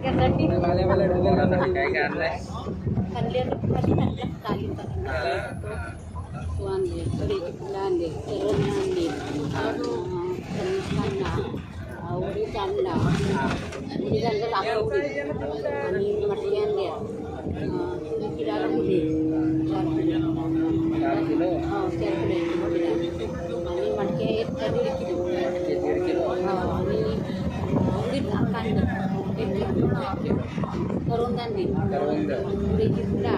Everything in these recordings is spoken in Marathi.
काय काय आणलंय? उडीद आणला, उडीद आणलं लाकूड आणि मटकी आणल्या, किराला मुली 4 किलो, 4 किलो आणि मटकी 1.5 किलो आणि उडीद कांदा करून आणली, उडीदची पुडा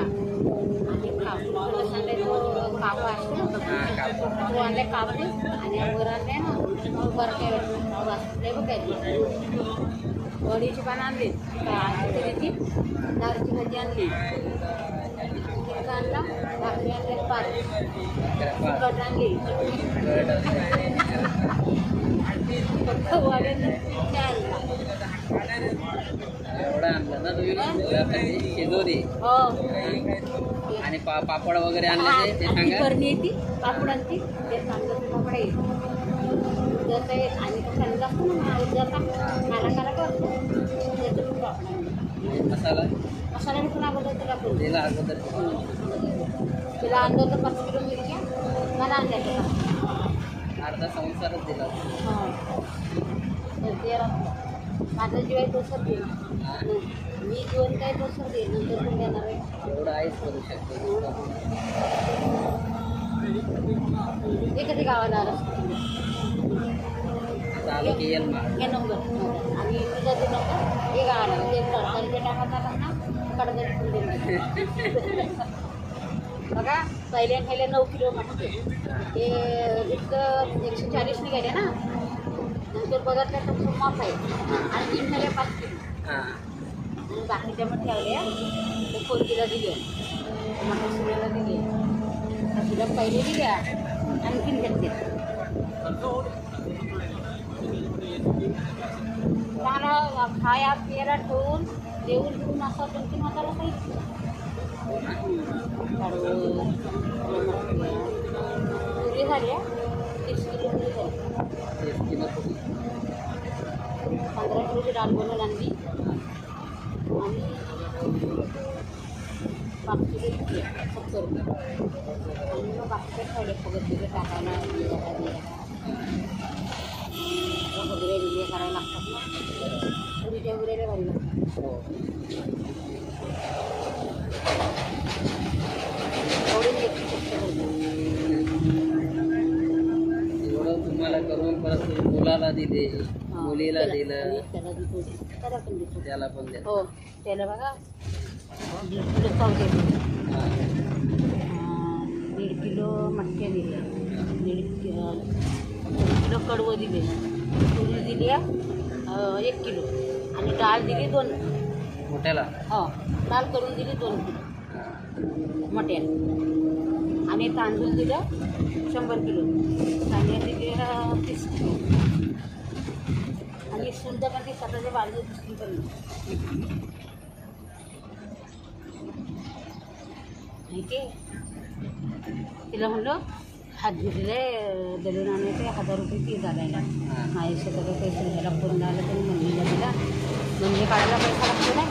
आणि कापूस सांगायचं कापा असतो तो आणले कापले आणि वर आणले ना बरके बघायची वडीची पानं आणली, त्याची दारूची भाजी आणली, आणला भाकरी आणले 5 कट आणली एवढं आणलं ना तुम्ही शिजोरी आणि पापड वगैरे आणले ते सांगा. करणी येते पापडांची ते सांगत पापड आहे जर काही आणि समजा असतो ना उद्याचा काला काला करतो त्याचं पापड मसाला मसाला पण अगोदर त्याला दिला अगोदर तिला आणलं तर 5 किलो मिरच्या मला आणल्या अर्धा संसारच दिला. माझं जेव्हा दोसर देईल मी जेवण काय दोसर देईल नंतर पण देणार आहे एवढं आईच करू शकतो. ते कधी गावाला आलं चालू की येईल मग हे नंबर आणि तुझा ते नंबर हे गावाला ते कडकरी टाकत आला ना कडकरी पण देईल बघा पहिल्या खायला 9 किलो मटके ते इतकं 140 निघाले ना नंतर बघितलं तर माफ आहे आणि 3 झाले 5 किलो आणि बाकीच्या पण ठेवल्या ते कोणतीला दिले मटण सुऱ्याला दिले तिला पहिले दिल्या आणखीन घेतले मला खाया प्यायला ठेवून जेवून घेऊन असा 2-3 हजाराला पाहिजे पुरी झाल्या 30 किलो पुरी झाली 15 किलोची डाळ बनवून आणली आणि 5 किलो 70 रुपये आणि मग बाकीचे ठेवले पगतीचे टाकायला वगैरे विले करायला लागतात ना पुरीच्या उरेला भारी लागतात एवढं तुम्हाला करून परत मुलाला दिले मुलीला दिलं त्याला पण दिलं हो त्याला बघा 1.5 किलो चवले 1.5 किलो मटके दिले 1.5 किलो कडवं दिले पुरी दिली 1 किलो आणि डाळ दिली 2 मोठ्याला हो डाळ करून दिली 2 किलो मटण आणि तांदूळ दिलं 100 किलो तांदूळ दिले 30 किलो आणि सुंदर पण ती स्वतःच्या बाजू दुसरी पण माहिती तिला म्हणलं हात घेतले दलून आणायचे 1000 रुपये फी घालायला माझ्या स्वतःला पैसे घ्यायला फोन लावला तरी मंदिरला दिला म्हणजे काढायला पैसा लागतो नाही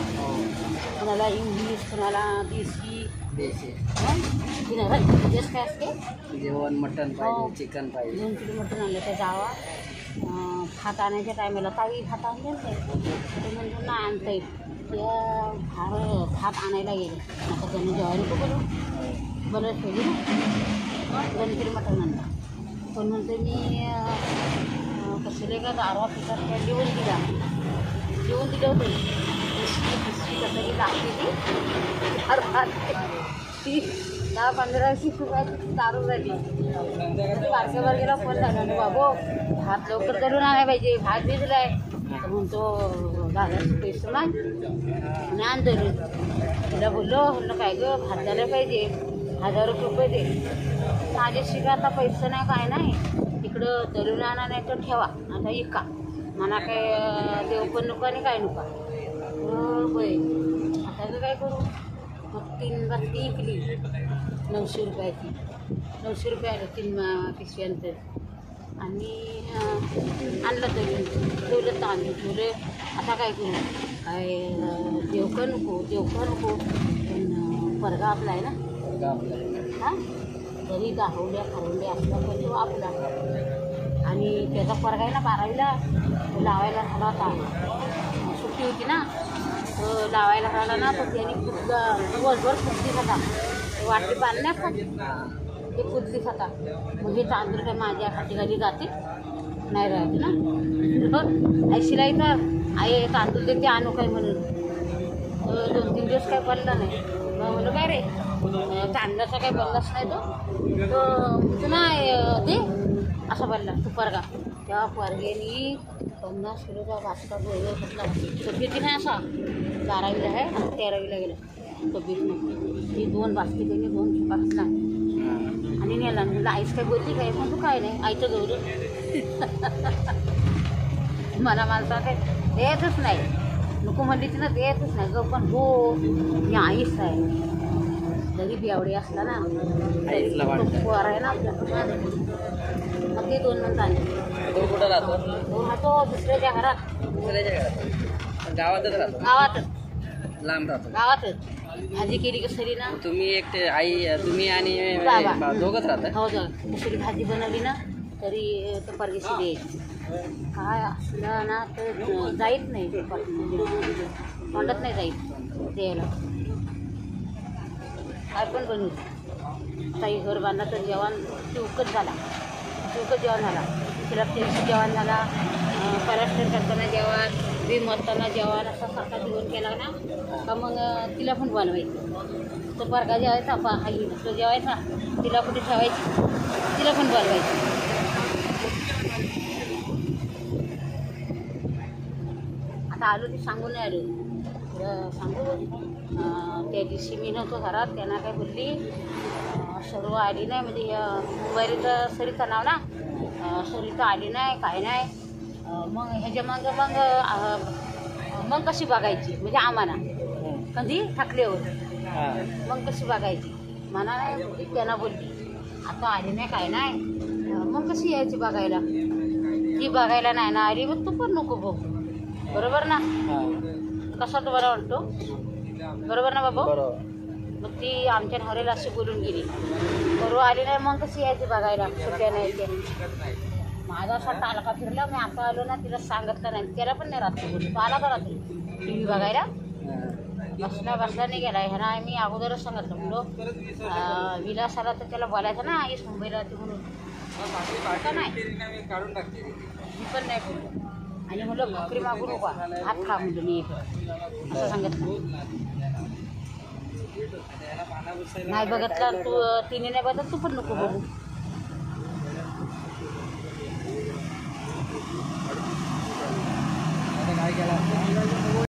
कोणाला इंग्लिश कोणाला देशी जास्त काय असते जेवण मटण पाहिजे चिकन पाहिजे 2 किलो मटण आणलं त्या जावा भात आणायच्या टायमाला ताई भात आणले ते म्हणजे ना आणता येईल त्या भात आणायला गेले आता त्यांनी जेवायला नको बोलू बरं ठेवली ना 2 किलो मटण आणलं पण म्हणते मी कसले का दारवा पिठात काय जेवण दिलं होतं पिशवी कसं लागते ती 10-15 रुपयाची दारू झाली बारक्या बारक्याला फोन झाला ना बाबो भात लवकर करून आणायला पाहिजे भात भिजलाय तर म्हणतो 1000 पैसे माग आणि आण धरून तिला बोललो काय गं भात झालं पाहिजे 1000 रुपये दे माझ्या शिगा आता पैसे नाही काय नाही तिकडं दरून आणा नाही तर ठेवा आता इका मला काय देव पण नको आणि काय नको होय आता मी काय करू मग 3 बाटली इकली 900 रुपयाची 900 रुपये आलं 3 पिशव्यांचं आणि आणलं तरी ठेवलं तांदूळ ठेवले आता काय करू काय देवकं नको पण परगा आपला आहे ना. पोरगा आपला आहे. हां जरी दाखवल्या खरवल्या असला पण तो आपला. आणि त्याचा परगा आहे ना 12वीला तो लावायला झाला होता. सुट्टी होती ना तो लावायला राहिला ना तर त्याने दिवसभर पुजली होता. ते वाटली बांधण्यात पण ते पुजली होता. मग हे तांदूळ काय माझ्या खाली जाते नाही राहते ना. ऐशीला तर आई तांदूळ देते आणू काय म्हणून 2-3 दिवस काय बोलला नाही. मग म्हणलं काय रे तांदळाचा काही बोललाच नाही तो तू नाही दे असं बोलला तू परगा. त्या परग्यानी 50 किलोचा बास्का गोळा घेतला. तब्येती नाही असा 12वीला आहे आणि 13वीला गेला तब्येत. ती 2 बास्के त्यांनी 2 चुका घातला आणि नेला. म्हणलं आईच काय बोलली काय मग तू काय नाही आईचं गौरव मला माणसा काय देतच नाही. नको म्हणली तिनं देतच नाही ग. पण हो मी आईच आहे. जरी बेवडी असला ना आईला वाटतं. पोर आहे ना आपल्या मग ते 2 म्हणता तो कुठं राहतो? तो राहतो दुसऱ्याच्या घरात. दुसऱ्याच्या घरात गावातच राहतो? गावातच लांब राहतो? गावातच. भाजी केली की सरी ना तुम्ही एकटे आई तुम्ही आणि बाबा. दोघंच राहता? हो दुसरी भाजी बनवली ना तरी तर परदेशी द्यायची. काय असलं ना तर जाईत नाही तोंडात नाही जाईत द्यायला. काय पण बनवली ताई घर बांधला तर जेवण चिवकच जेवण झाला. तिला तेलचं जेवण झाला. पॅरास्टर करताना जेवण विम असताना जेवण असा सारखा जेवण केला ना का मग तिला पण बनवायचं. तो परगा जेवायचा आई तो जेवायचा तिला कुठे ठेवायची तिला पण बनवायची. आता आलो ती सांगून नाही आलो सांगू. त्या दिवशी मी नव्हतो घरात त्यांना काय बोलली सर्व आली नाही म्हणजे मुंबईचं सरिता नाव ना सरिता आली नाही काय नाही. मग ह्याच्या मग कशी बघायची म्हणजे आम्हाला कधी थकल्यावर मग कशी बघायची मला नाही त्यांना बोलली आता आली नाही काय नाही मग कशी यायची बघायला. ती बघायला नाही ना आली मग तू पण नको बघू. बरोबर ना? कसा तो बरा वाटतो बरोबर ना बाबा? मग ती आमच्या नवऱ्याला अशी बोलून गेली. बरोबर आली नाही मग कशी यायची बघायला सुट्ट्या नाही ते. माझा असा टालका फिरला मी आता आलो ना तिला सांगितलं नाही. त्याला पण नाही रात्री बोलू तो आला का रात्री टी व्ही बघायला बसला नाही गेला. ह्याना मी अगोदरच सांगितलं म्हणलो विलास आला तर त्याला बोलायचं ना आईस मुंबईला ती म्हणून का नाही मी पण नाही बोललो. आणि म्हणलं भाकरी मागू नका हात खा म्हणलं मी असं सांगितलं. नाही बघितलं तू तिने नाही बघत तू पण नको बघू. काय केला?